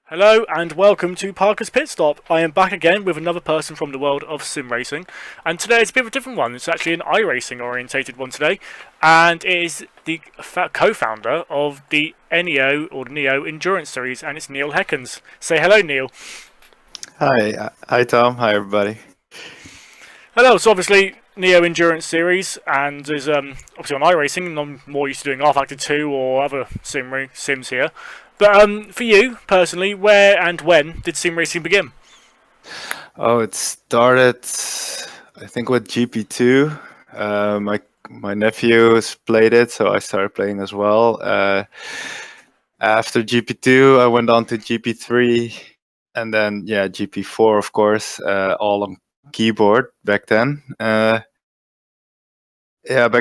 Hello and welcome to Parker's Pitstop. I am back again with another person from the world of sim racing, and today it's a bit of a different one. It's actually an iRacing orientated one today, and it is the co-founder of the Neo Endurance Series, and it's Niel Hekkens. Say hello, Neil. Hi Tom, hi everybody. Hello. So obviously Neo Endurance Series, and is obviously on iRacing, and I'm more used to doing R-Factor 2 or other sims here. But for you personally, where and when did sim racing begin? Oh, it started, I think, with GP2. My nephews played it, so I started playing as well. After GP2, I went on to GP3, and then GP4, of course, all on keyboard back then. Back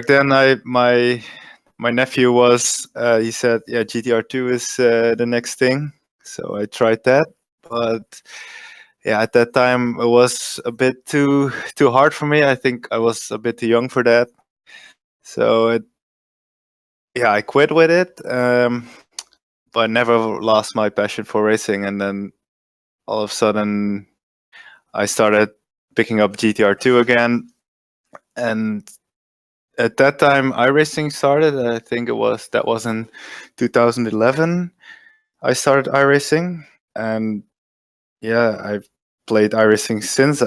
then my nephew was he said, GTR2 is the next thing, so I tried that, but at that time it was a bit too hard for me. I think I was a bit too young for that, so I quit with it. But I never lost my passion for racing, and then all of a sudden I started picking up GTR2 again, and at that time iRacing started. I think that was in 2011. I started iRacing, and I've played iRacing since.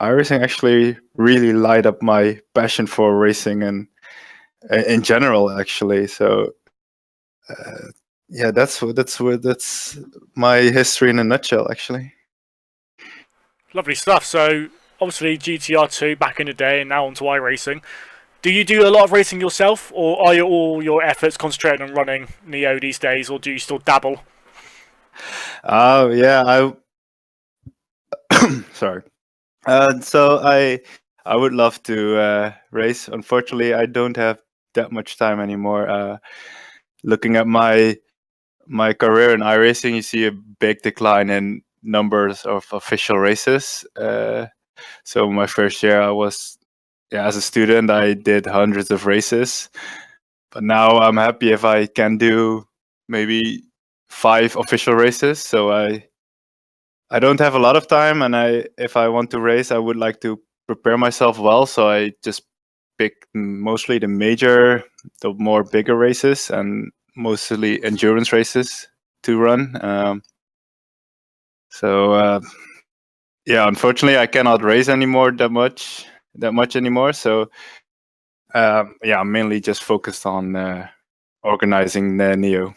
iRacing actually really light up my passion for racing and in general, actually. So that's my history in a nutshell, actually. Lovely stuff. So obviously GTR2 back in the day, and now onto iRacing. Do you do a lot of racing yourself, or are all your efforts concentrated on running Neo these days, or do you still dabble? Oh I sorry. So I would love to race. Unfortunately, I don't have that much time anymore. Looking at my career in iRacing, you see a big decline in numbers of official races. So my first year, I was as a student, I did hundreds of races, but now I'm happy if I can do maybe 5 official races. So I don't have a lot of time, and if I want to race, I would like to prepare myself well. So I just pick mostly the more bigger races, and mostly endurance races to run. So unfortunately, I cannot race anymore that much anymore. So I'm mainly just focused on organizing the Neo.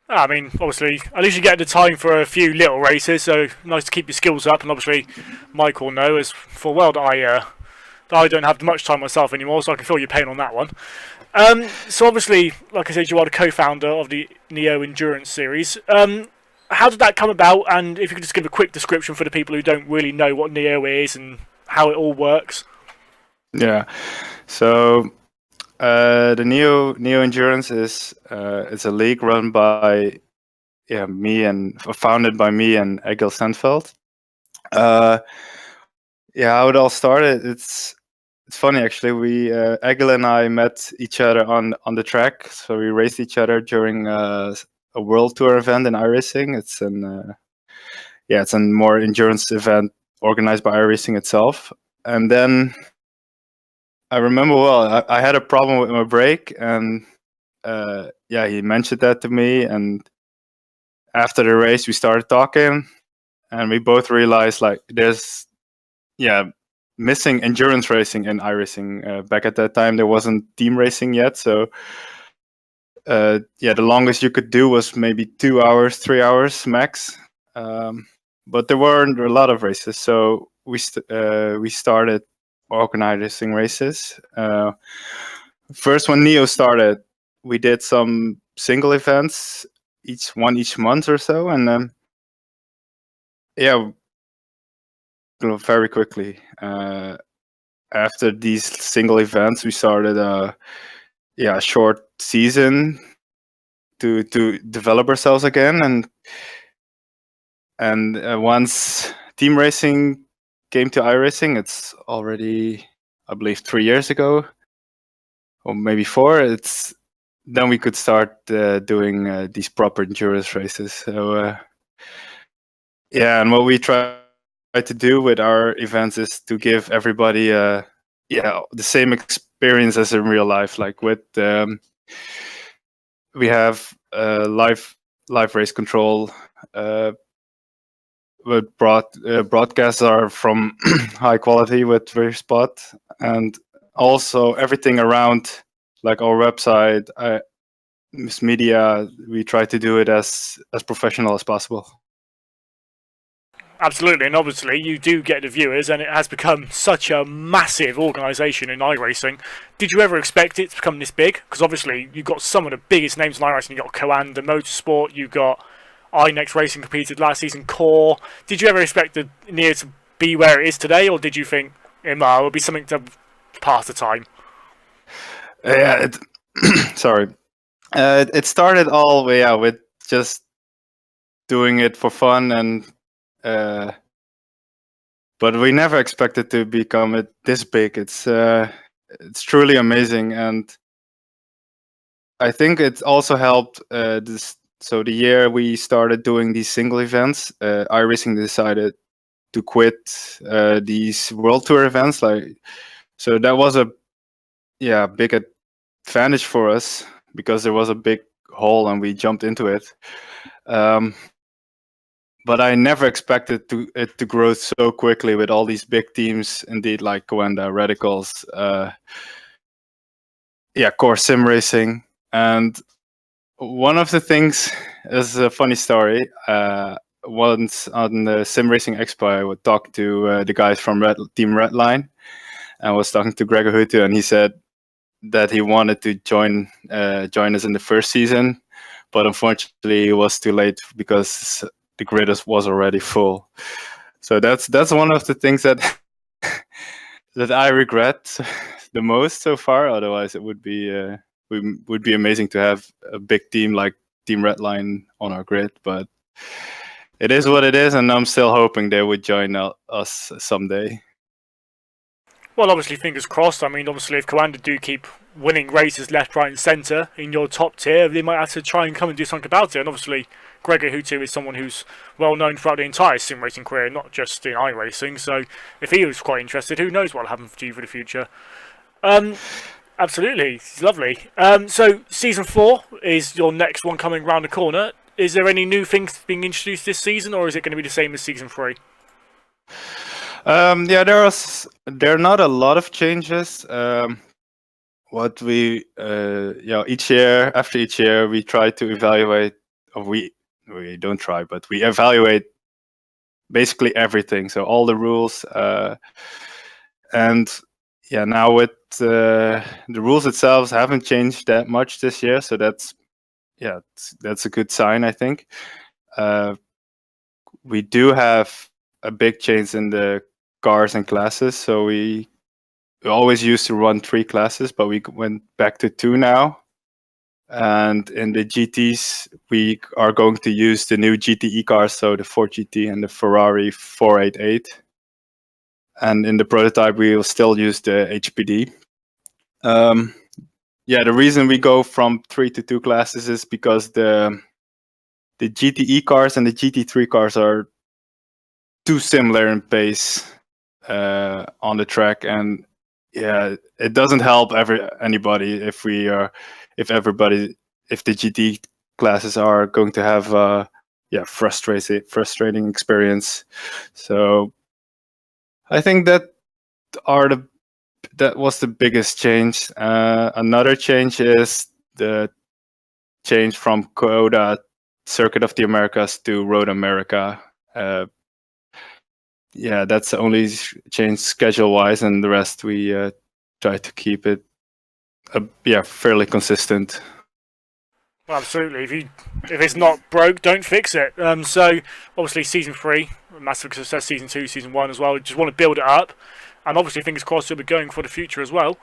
I mean, obviously, at least you get the time for a few little races, so nice to keep your skills up. And obviously, Mike will know as for well that I don't have much time myself anymore, so I can feel your pain on that one. So obviously, like I said, you are the co-founder of the Neo Endurance Series. How did that come about? And if you could just give a quick description for the people who don't really know what Neo is and how it all works. Yeah. So the Neo Endurance is it's a league run by me and founded by me and Egil Sandveld. How it all started. It's funny, actually. We Egil and I met each other on the track, so we raced each other during a world tour event in iRacing. It's a more endurance event organized by iRacing itself. And then I remember well, I had a problem with my brake, and he mentioned that to me. And after the race, we started talking, and we both realized like there's missing endurance racing in iRacing. Back at that time, there wasn't team racing yet, so the longest you could do was maybe 2 hours, 3 hours max. But there weren't a lot of races, so we started organizing races. First, when Neo started, we did some single events, each month or so, and very quickly. After these single events, we started a short season to develop ourselves again, and once team racing came to iRacing, it's already, I believe, 3 years ago, or maybe 4. then we could start doing these proper endurance races. So yeah, and what we try to do with our events is to give everybody the same experience as in real life. Like with we have live race control. But broadcasts are from high quality with very spot, and also everything around, like our website, this media, we try to do it as professional as possible. Absolutely, and obviously you do get the viewers, and it has become such a massive organisation in iRacing. Did you ever expect it to become this big? Because obviously you've got some of the biggest names in iRacing. You've got Coanda Motorsport, you've got iNext Racing competed last season, Core. Did you ever expect the Neo to be where it is today, or did you think it would be something to pass the time? Yeah, sorry. It started all with just doing it for fun, and but we never expected to become it this big. It's truly amazing, and I think it also helped this. So the year we started doing these single events, iRacing decided to quit these world tour events. So that was a big advantage for us because there was a big hole and we jumped into it. But I never expected it to grow so quickly with all these big teams, indeed, like Coanda, Radicals, Core Sim Racing. And one of the things is a funny story. Once on the Sim Racing Expo, I would talk to the guys from Team Redline, and I was talking to Gregor Hutu, and he said that he wanted to join us in the first season, but unfortunately it was too late because the grid was already full. So that's one of the things that that I regret the most so far. Otherwise, it would be amazing to have a big team like Team Redline on our grid. But it is what it is, and I'm still hoping they would join us someday. Well, obviously, fingers crossed. I mean, obviously, if Coanda do keep winning races left, right, and centre in your top tier, they might have to try and come and do something about it. And obviously, Gregor Hutu is someone who's well known throughout the entire sim racing career, not just in iRacing. So, if he was quite interested, who knows what'll happen to you for the future? Absolutely, it's lovely. So, season 4 is your next one coming round the corner. Is there any new things being introduced this season, or is it going to be the same as season 3? There are not a lot of changes. What we each year, after each year, we try to evaluate. Or we don't try, but we evaluate basically everything. So all the rules, and now with the rules itself haven't changed that much this year. So that's a good sign, I think. We do have a big change in the cars and classes. So we always used to run 3 classes, but we went back to 2 now. And in the GTs, we are going to use the new GTE cars, so the Ford GT and the Ferrari 488. And in the prototype, we will still use the HPD. The reason we go from 3 to 2 classes is because the GTE cars and the GT3 cars are too similar in pace on the track, and it doesn't help anybody if the GT classes are going to have frustrating experience. So I think that was the biggest change. Another change is the change from Coda Circuit of the Americas to Road America. That's the only change schedule-wise, and the rest we try to keep it fairly consistent. Well, absolutely. If it's not broke, don't fix it. So obviously season 3, massive success. Season 2, season 1 as well. We just want to build it up, and obviously fingers crossed it'll be going for the future as well.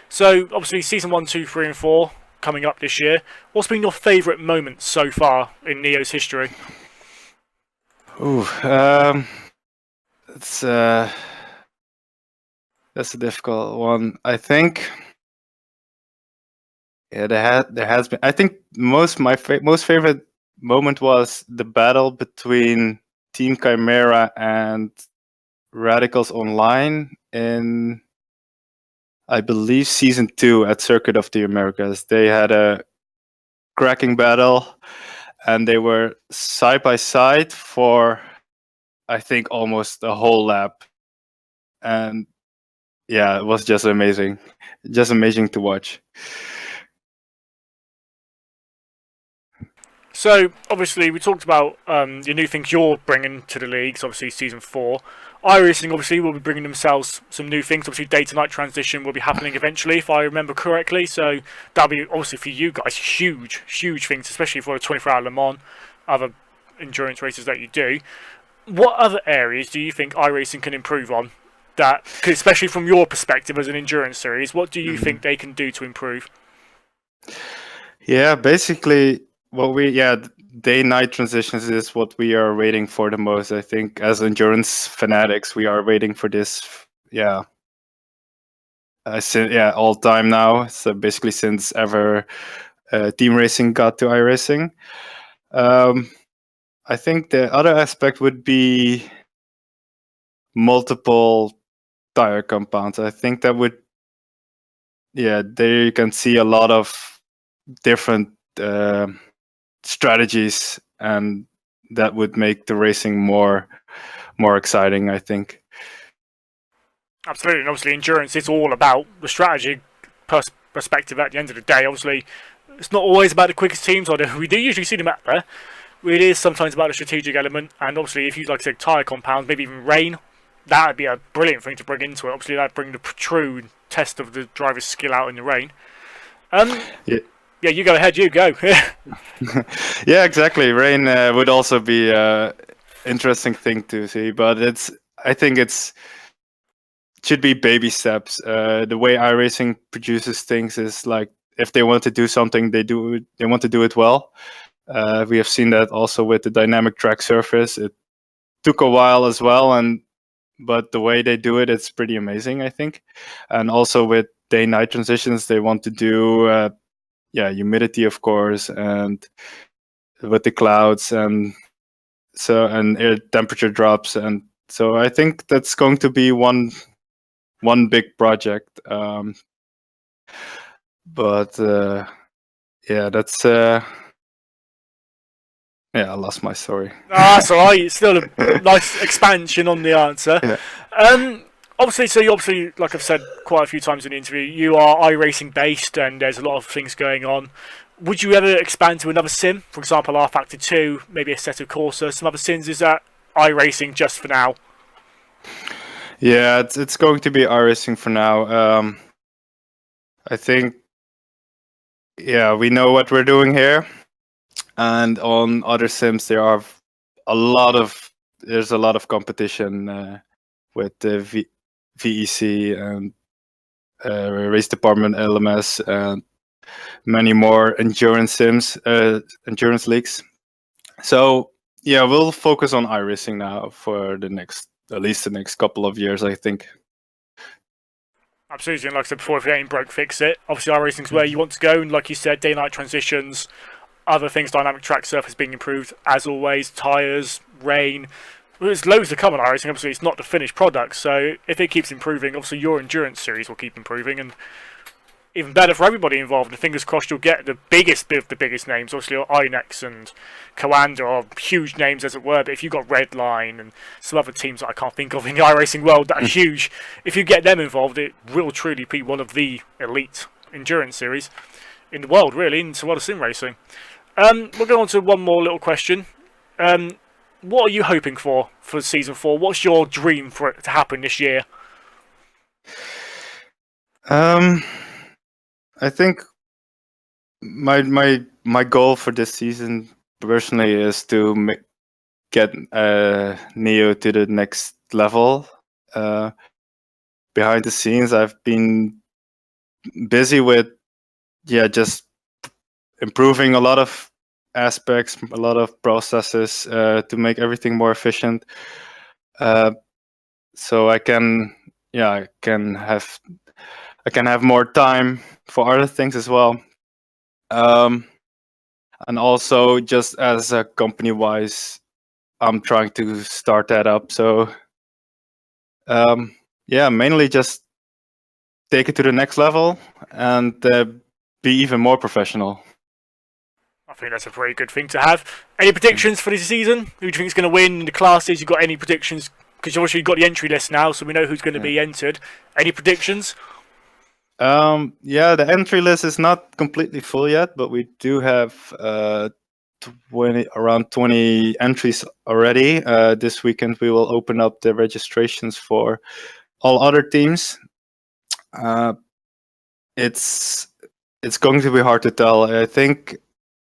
So obviously season 1, 2, 3, and 4 coming up this year. What's been your favourite moment so far in Neo's history? That's a difficult one. I think Yeah, there has been. I think my most favorite moment was the battle between Team Chimera and Radicals Online in, I believe, season 2 at Circuit of the Americas. They had a cracking battle, and they were side by side for, I think, almost a whole lap. And yeah, it was just amazing to watch. So obviously we talked about the new things you're bringing to the leagues. Obviously season 4, Iracing obviously will be bringing themselves some new things. Obviously day to night transition will be happening eventually, if I remember correctly. So that'll be obviously for you guys huge things, especially for a 24-hour Le Mans, other endurance races that you do. What other areas do you think iRacing can improve on? That, especially from your perspective as an endurance series, what do you think they can do to improve? Yeah, basically, day-night transitions is what we are waiting for the most. I think as endurance fanatics, we are waiting for this. Yeah, all time now. So basically, since ever team racing got to iRacing. I think the other aspect would be multiple tire compounds. I think that would, there you can see a lot of different strategies, and that would make the racing more exciting, I think. Absolutely, and obviously endurance is all about the strategy perspective at the end of the day. Obviously, it's not always about the quickest teams, although we do usually see them out there. It is sometimes about the strategic element, and obviously if you, like I said, tyre compounds, maybe even rain, that would be a brilliant thing to bring into it. Obviously that would bring the true test of the driver's skill out in the rain. Yeah, you go ahead, you go. Yeah, exactly. Rain would also be an interesting thing to see, but I think should be baby steps. The way iRacing produces things is like, if they want to do something, they want to do it well. We have seen that also with the dynamic track surface. It took a while as well, but the way they do it, it's pretty amazing, I think. And also with day-night transitions, they want to do humidity, of course, and with the clouds, and air temperature drops, and so I think that's going to be one big project. But that's I lost my story. That's alright. It's still a nice expansion on the answer. Yeah. Obviously, like I've said quite a few times in the interview, you are iRacing based, and there's a lot of things going on. Would you ever expand to another sim? For example, R Factor 2, maybe a set of Corsa, some other sims? Is that iRacing just for now? Yeah, it's going to be iRacing for now. I think, we know what we're doing here, and on other sims there's a lot of competition with the VEC and race department LMS and many more endurance sims, endurance leagues. So we'll focus on iRacing now for at least the next couple of years, I think. Absolutely, and like I said before, if it ain't broke, fix it. Obviously, iRacing's where you want to go, and like you said, day-night transitions, other things, dynamic track surface being improved, as always, tyres, rain. There's loads to come on iRacing. Obviously, it's not the finished product, so if it keeps improving, obviously your endurance series will keep improving, and even better for everybody involved. And fingers crossed you'll get the biggest of the biggest names. Obviously, Inex and Coanda are huge names, as it were, but if you've got Redline and some other teams that I can't think of in the iRacing world that are huge, if you get them involved, it will truly be one of the elite endurance series in the world, really, in the world of sim racing. We'll go on to one more little question. What are you hoping for season 4? What's your dream for it to happen this year? I think my goal for this season personally is to get Neo to the next level. Behind the scenes, I've been busy with just improving a lot of aspects, a lot of processes to make everything more efficient. So I can have more time for other things as well. And also, just as a company-wise, I'm trying to start that up. So, yeah, mainly just take it to the next level and be even more professional. I think that's a very good thing to have. Any predictions for this season? Who do you think is going to win in the classes? You got any predictions? Because obviously you've got the entry list now, so we know who's going to be entered. Any predictions? Yeah, the entry list is not completely full yet, but we do have around 20 entries already. This weekend we will open up the registrations for all other teams. It's going to be hard to tell. I think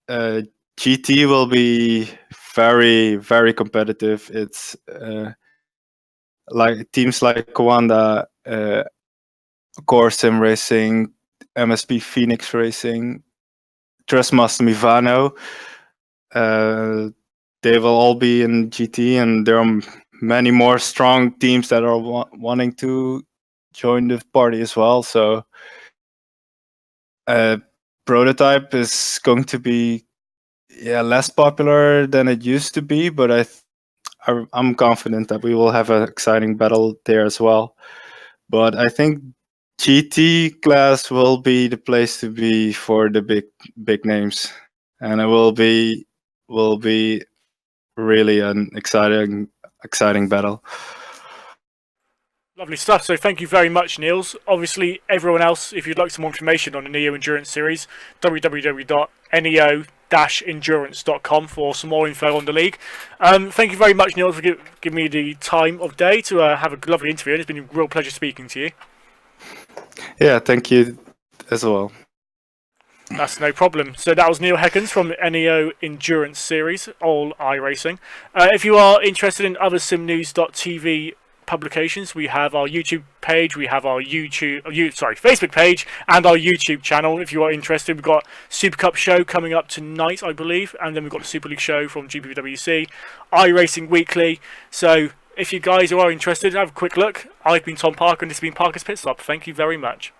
GT will be very, very competitive. It's like teams like Kawanda, Core Sim Racing, MSP Phoenix Racing, Trustmaster Mivano. They will all be in GT, and there are many more strong teams that are wanting to join the party as well. So, Prototype is going to be less popular than it used to be, but I'm confident that we will have an exciting battle there as well. But I think GT class will be the place to be for the big names, and it will be really an exciting battle. Lovely stuff. So thank you very much, Niels. Obviously, everyone else, if you'd like some more information on the Neo Endurance Series, www.neo-endurance.com for some more info on the league. Thank you very much, Niels, for giving me the time of day to have a lovely interview. And it's been a real pleasure speaking to you. Yeah, thank you as well. That's no problem. So that was Niel Hekkens from NEO Endurance Series, all iRacing. If you are interested in other SimNews.TV publications, we have our YouTube page, we have our Facebook page, and our YouTube channel. If you are interested, we've got Super Cup show coming up tonight, I believe, and then we've got the Super League show from GPWC, iRacing Weekly. So if you guys are interested, have a quick look. I've been Tom Parker, and this has been Parker's Pitstop. Thank you very much.